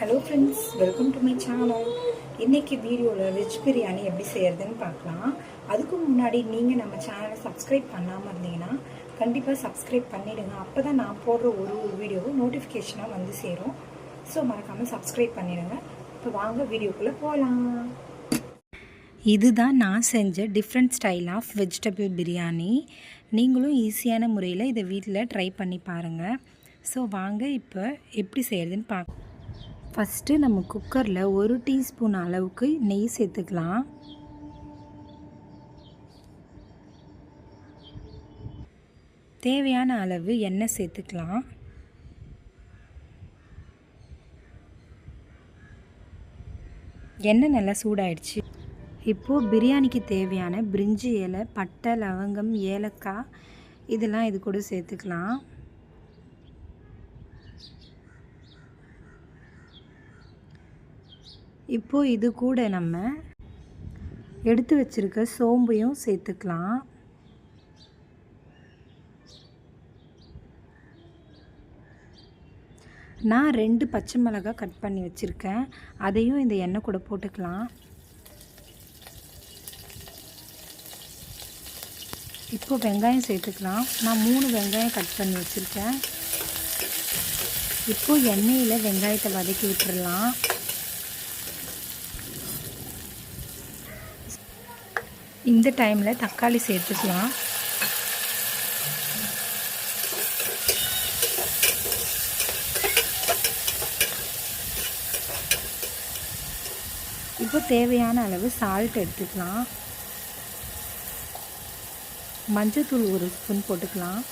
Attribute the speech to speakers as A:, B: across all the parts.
A: Hello friends, welcome to my channel. இன்றைக்கி வீடியோவில் veg biryani எப்படி செய்கிறதுன்னு பார்க்கலாம். அதுக்கு முன்னாடி நீங்கள் நம்ம சேனலை சப்ஸ்கிரைப் பண்ணாமல் இருந்தீங்கன்னா கண்டிப்பாக சப்ஸ்கிரைப் பண்ணிவிடுங்க. அப்போ தான் நான் போடுற ஒரு வீடியோவும் நோட்டிஃபிகேஷனாக வந்து சேரும். ஸோ மறக்காமல் சப்ஸ்கிரைப் பண்ணிவிடுங்க. இப்போ வாங்க வீடியோக்குள்ளே போகலாம். இதுதான் நான் செஞ்ச different style of vegetable biryani. நீங்களும் ஈஸியான முறையில் இதை வீட்டில் ட்ரை பண்ணி பாருங்கள். ஸோ வாங்க இப்போ எப்படி செய்கிறதுன்னு பார்க்கலாம். ஃபஸ்ட்டு நம்ம குக்கரில் 1 டீஸ்பூன் அளவுக்கு நெய் சேர்த்துக்கலாம். தேவையான அளவு எண்ணெய் சேர்த்துக்கலாம். எண்ணெய் நல்லா சூடாயிடுச்சு. இப்போது பிரியாணிக்கு தேவையான பிரிஞ்சி இலை, பட்டை, லவங்கம், ஏலக்காய் இதெல்லாம் இது கூட சேர்த்துக்கலாம். இப்போது இது கூட நம்ம எடுத்து வச்சுருக்க சோம்பையும் சேர்த்துக்கலாம். நான் 2 பச்சை மிளகாய் கட் பண்ணி வச்சுருக்கேன். அதையும் இந்த எண்ணெய் கூட போட்டுக்கலாம். இப்போது வெங்காயம் சேர்த்துக்கலாம். நான் 3 வெங்காயம் கட் பண்ணி வச்சுருக்கேன். இப்போது எண்ணெயில் வெங்காயத்தை வதக்கி விட்டுறலாம். இந்த டைமில் தக்காளி சேர்த்துக்கலாம். இப்போ தேவையான அளவு சால்ட் எடுத்துக்கலாம். மஞ்சள்தூள் 1 ஸ்பூன் போட்டுக்கலாம்.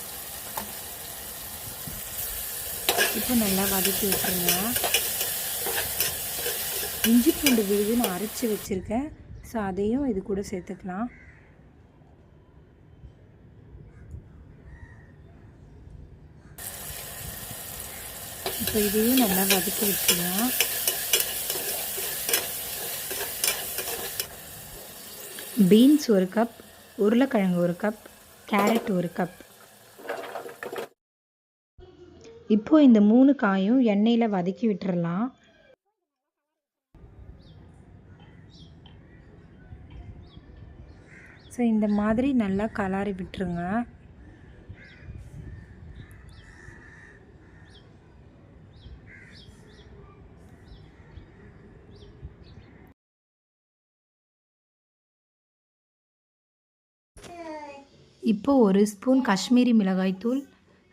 A: இப்போ நல்லா வதக்கி விட்டுருங்க. இஞ்சி பூண்டு விழுது நான் அரைச்சி வச்சுருக்கேன். ஸோ அதையும் இது கூட சேர்த்துக்கலாம். இப்போ இதையும் நல்லா வதக்கி விட்டுருங்க. பீன்ஸ் 1 கப், உருளைக்கிழங்கு 1 கப், கேரட் 1 கப். இப்போது இந்த 3 காயும் எண்ணெயில் வதக்கி விட்டுறலாம். ஸோ இந்த மாதிரி நல்லா கலரி விட்டுருங்க. இப்போ 1 ஸ்பூன் காஷ்மீரி மிளகாய்த்தூள்,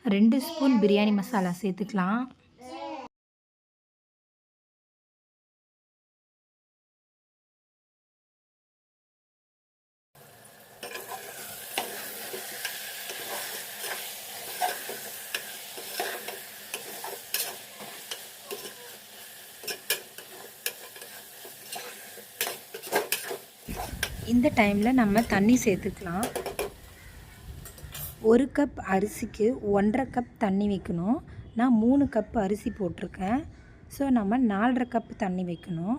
A: 2 ஸ்பூன் பிரியாணி மசாலா சேர்த்துக்கலாம். இந்த டைமில் நம்ம தண்ணி சேர்த்துக்கலாம். 1 கப் அரிசிக்கு 1.5 கப் தண்ணி வைக்கணும். நான் 3 கப் அரிசி போட்டிருக்கேன். ஸோ நம்ம 4.5 கப் தண்ணி வைக்கணும்.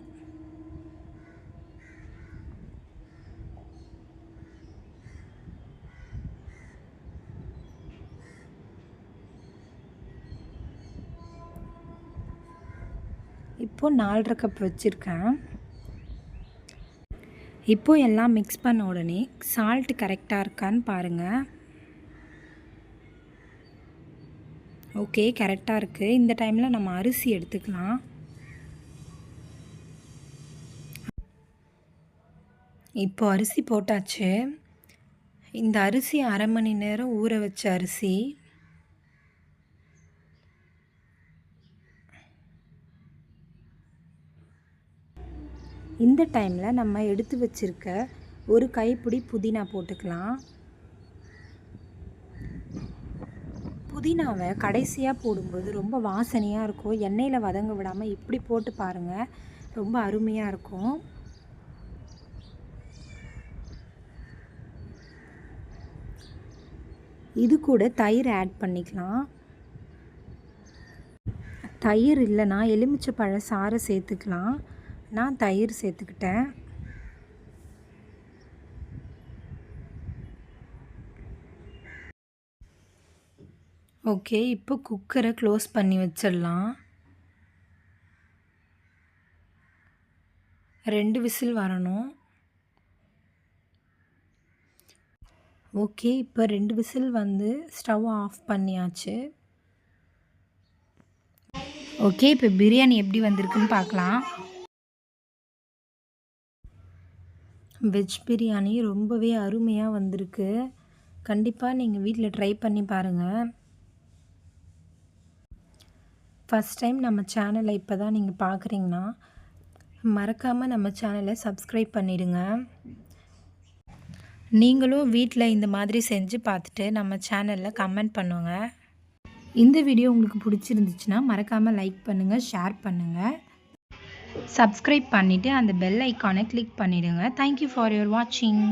A: இப்போது 4.5 கப் வச்சுருக்கேன். இப்போது எல்லாம் மிக்ஸ் பண்ண உடனே சால்ட் கரெக்டாக இருக்கான்னு பாருங்கள். ஓகே, கரெக்டாக இருக்குது. இந்த டைமில் நம்ம அரிசி எடுத்துக்கலாம். இப்போ அரிசி போட்டாச்சு. இந்த அரிசி 1/2 மணி நேரம் ஊற வச்ச அரிசி. இந்த டைமில் நம்ம எடுத்து வச்சுருக்க 1 கைப்பிடி புதினா போட்டுக்கலாம். புதினாவை கடைசியாக போடும்போது ரொம்ப வாசனையாக இருக்கும். எண்ணெயில் வதங்க விடாமல் இப்படி போட்டு பாருங்கள், ரொம்ப அருமையாக இருக்கும். இது கூட தயிர் ஆட் பண்ணிக்கலாம். தயிர் இல்லைன்னா எலுமிச்சைப்பழ சாறை சேர்த்துக்கலாம். நான் தயிர் சேர்த்துக்கிட்டேன். ஓகே, இப்போ குக்கரை க்ளோஸ் பண்ணி வச்சிடலாம். 2 விசில் வரணும். ஓகே, இப்போ 2 விசில் வந்து ஸ்டவ் ஆஃப் பண்ணியாச்சு. ஓகே, இப்போ பிரியாணி எப்படி வந்திருக்குன்னு பார்க்கலாம். வெஜ் பிரியாணி ரொம்பவே அருமையாக வந்திருக்கு. கண்டிப்பாக நீங்கள் வீட்டில் ட்ரை பண்ணி பாருங்கள். ஃபஸ்ட் டைம் நம்ம சேனலை இப்போ தான் நீங்கள் பார்க்குறீங்கன்னா மறக்காமல் நம்ம சேனலை சப்ஸ்கிரைப் பண்ணிடுங்க. நீங்களும் வீட்டில் இந்த மாதிரி செஞ்சு பார்த்துட்டு நம்ம சேனலில் கமெண்ட் பண்ணுங்க. இந்த வீடியோ உங்களுக்கு பிடிச்சிருந்துச்சுன்னா மறக்காமல் லைக் பண்ணுங்கள், ஷேர் பண்ணுங்கள், சப்ஸ்கிரைப் பண்ணிவிட்டு அந்த பெல் ஐக்கானை கிளிக் பண்ணிவிடுங்க. தேங்க்யூ ஃபார் யுவர் வாட்சிங்.